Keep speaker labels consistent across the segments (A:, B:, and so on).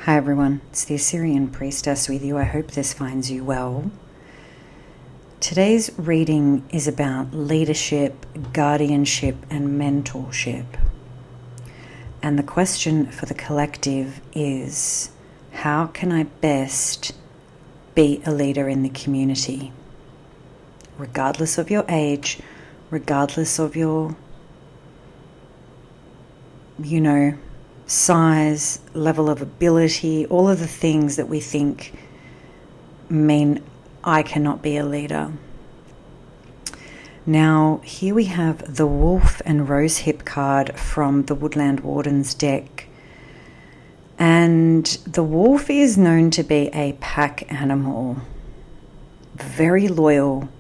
A: Hi everyone, it's the Assyrian Priestess with you. I hope this finds you well. Today's reading is about leadership, guardianship, and mentorship. And the question for the collective is, how can I best be a leader in the community? Regardless of your age, regardless of your, size, level of ability, all of the things that we think mean I cannot be a leader. Now, here we have the Wolf and Rosehip card from the Woodland Wardens deck. And the wolf is known to be a pack animal, very loyal,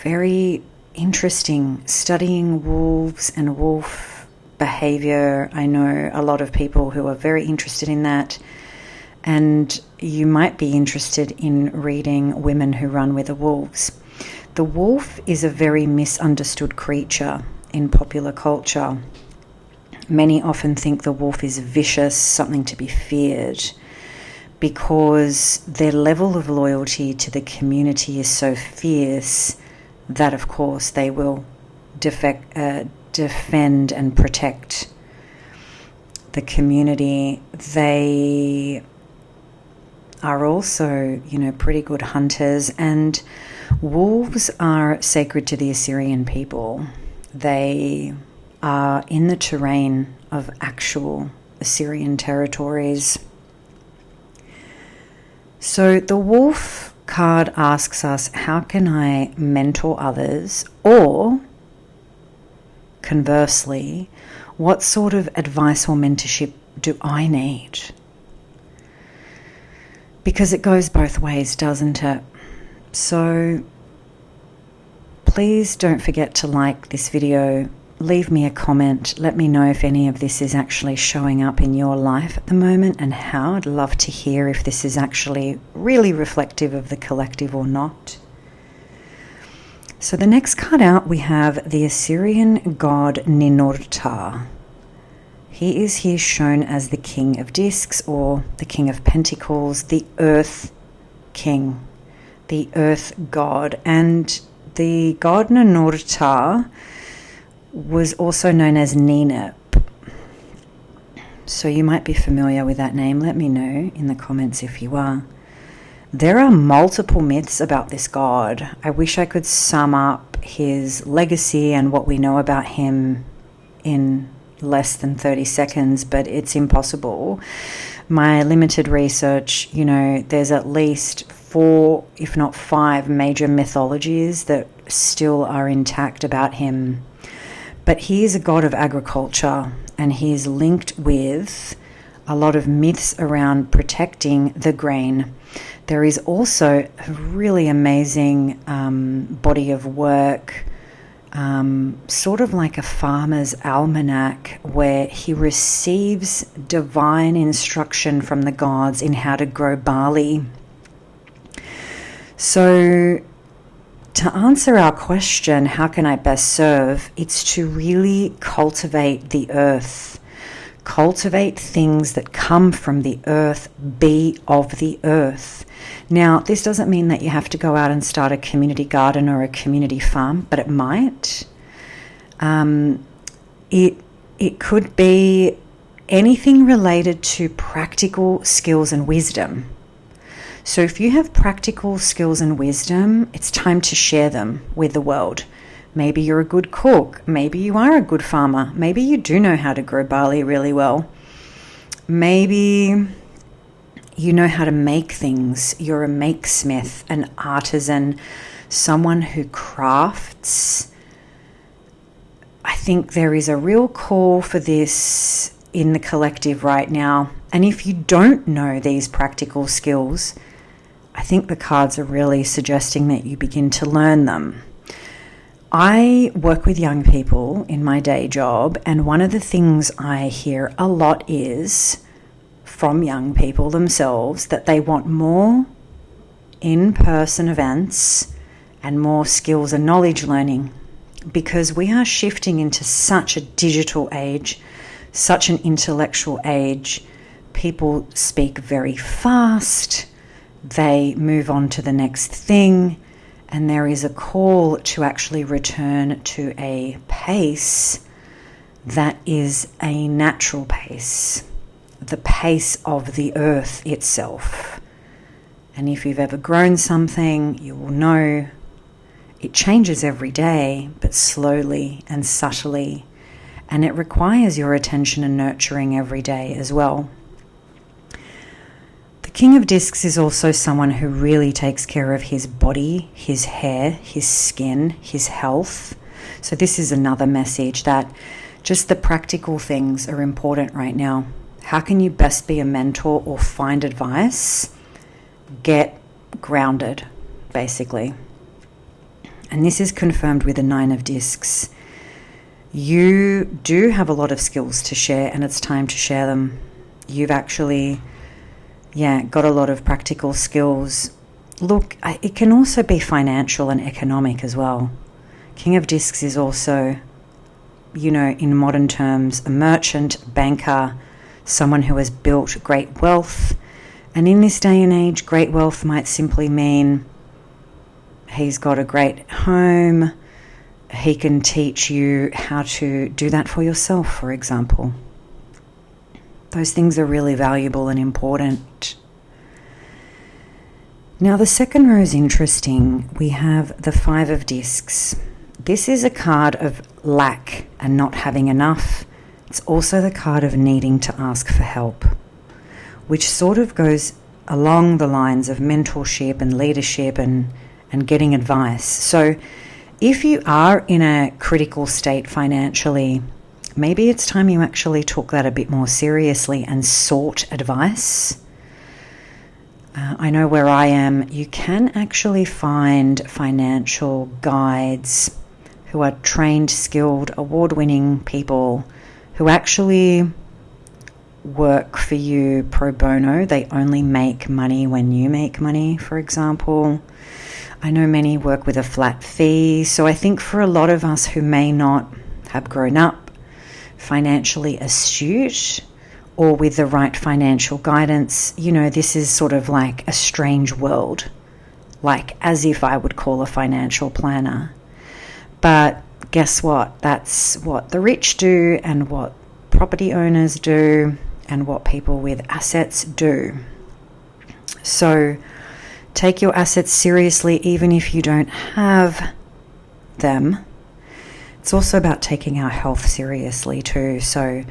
A: very interesting, studying wolves and wolf behavior. I know a lot of people who are very interested in that, and you might be interested in reading Women Who Run with the Wolves. The wolf is a very misunderstood creature in popular culture. Many often think the wolf is vicious, something to be feared, because their level of loyalty to the community is so fierce that, of course, they will defend and protect the community. They are also, pretty good hunters, and wolves are sacred to the Assyrian people. They are in the terrain of actual Assyrian territories. So the wolf card asks us, how can I mentor others? Or conversely, what sort of advice or mentorship do I need? Because it goes both ways, doesn't it? So please don't forget to like this video, leave me a comment, let me know if any of this is actually showing up in your life at the moment and how. I'd love to hear if this is actually really reflective of the collective or not. So the next card out, we have the Assyrian god Ninurta. He is here shown as the King of Discs, or the King of Pentacles, the Earth King, the Earth God. And the god Ninurta was also known as Ninip. So you might be familiar with that name. Let me know in the comments if you are. There are multiple myths about this god. I wish I could sum up his legacy and what we know about him in less than 30 seconds, but it's impossible. My limited research, there's at least 4, if not 5 major mythologies that still are intact about him. But he is a god of agriculture, and he is linked with a lot of myths around protecting the grain. There is also a really amazing body of work, sort of like a farmer's almanac, where he receives divine instruction from the gods in how to grow barley. So to answer our question, how can I best serve? It's to really cultivate the earth. Cultivate things that come from the earth, be of the earth. Now, this doesn't mean that you have to go out and start a community garden or a community farm, but it might. It could be anything related to practical skills and wisdom. So if you have practical skills and wisdom, it's time to share them with the world. Maybe you're a good cook. Maybe you are a good farmer. Maybe you do know how to grow barley really well. Maybe you know how to make things. You're a makesmith, an artisan, someone who crafts. I think there is a real call for this in the collective right now. And if you don't know these practical skills, I think the cards are really suggesting that you begin to learn them. I work with young people in my day job, and one of the things I hear a lot is from young people themselves that they want more in-person events and more skills and knowledge learning, because we are shifting into such a digital age, such an intellectual age, people speak very fast, they move on to the next thing, and there is a call to actually return to a pace that is a natural pace, the pace of the earth itself. And if you've ever grown something, you will know it changes every day, but slowly and subtly, and it requires your attention and nurturing every day as well. The King of Discs is also someone who really takes care of his body, his hair, his skin, his health. So this is another message that just the practical things are important right now. How can you best be a mentor or find advice? Get grounded, basically. And this is confirmed with the 9 of Discs. You do have a lot of skills to share, and it's time to share them. You've actually, got a lot of practical skills. Look, it can also be financial and economic as well. King of Discs is also, in modern terms, a merchant, banker, someone who has built great wealth. And in this day and age, great wealth might simply mean he's got a great home. He can teach you how to do that for yourself, for example. Those things are really valuable and important. Now, the second row is interesting. We have the 5 of Discs. This is a card of lack and not having enough. It's also the card of needing to ask for help, which sort of goes along the lines of mentorship and leadership and getting advice. So if you are in a critical state financially, maybe it's time you actually took that a bit more seriously and sought advice. I know where I am, you can actually find financial guides who are trained, skilled, award-winning people who actually work for you pro bono. They only make money when you make money, for example. I know many work with a flat fee. So I think for a lot of us who may not have grown up financially astute or with the right financial guidance, this is sort of like a strange world, like as if I would call a financial planner. But guess what? That's what the rich do and what property owners do and what people with assets do. So take your assets seriously, even if you don't have them. It's also about taking our health seriously too. So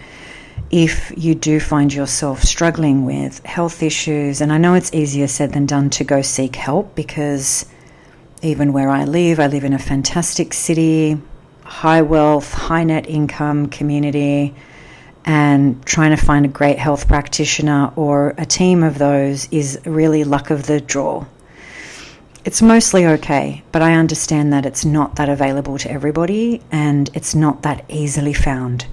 A: if you do find yourself struggling with health issues, and I know it's easier said than done to go seek help, because even where I live in a fantastic city, high wealth, high net income community, and trying to find a great health practitioner or a team of those is really luck of the draw. It's mostly okay, but I understand that it's not that available to everybody and it's not that easily found.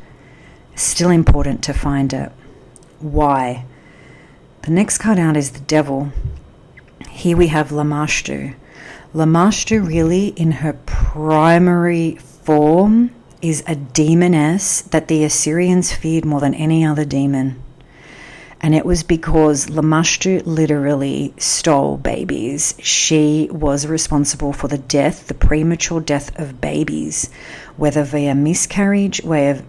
A: It's still important to find it. Why? The next card out is the Devil. Here we have Lamashtu. Lamashtu really in her primary form is a demoness that the Assyrians feared more than any other demon. And it was because Lamashtu literally stole babies. She was responsible for the premature death of babies, whether via miscarriage, whether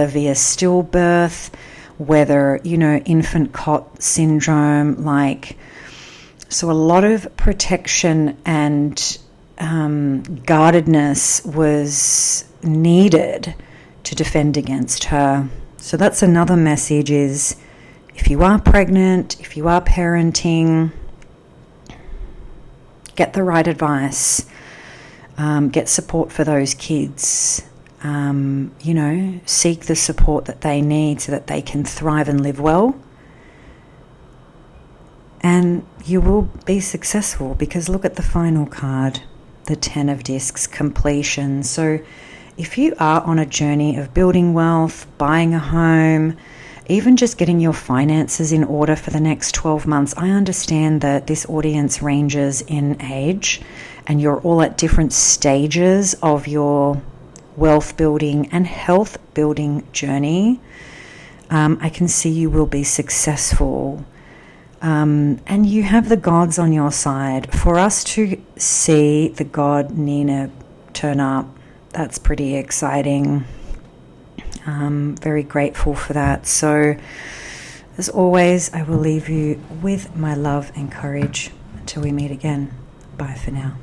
A: via stillbirth, whether, infant cot syndrome, so a lot of protection and guardedness was needed to defend against her. So that's another message is, if you are pregnant, if you are parenting, get the right advice, get support for those kids, seek the support that they need so that they can thrive and live well. And you will be successful, because look at the final card, the 10 of Discs, completion. So if you are on a journey of building wealth, buying a home, even just getting your finances in order for the next 12 months, I understand that this audience ranges in age and you're all at different stages of your wealth building and health building journey. I can see you will be successful. And you have the gods on your side. For us to see the god Nina turn up, that's pretty exciting. Very grateful for that. So, as always, I will leave you with my love and courage until we meet again. Bye for now.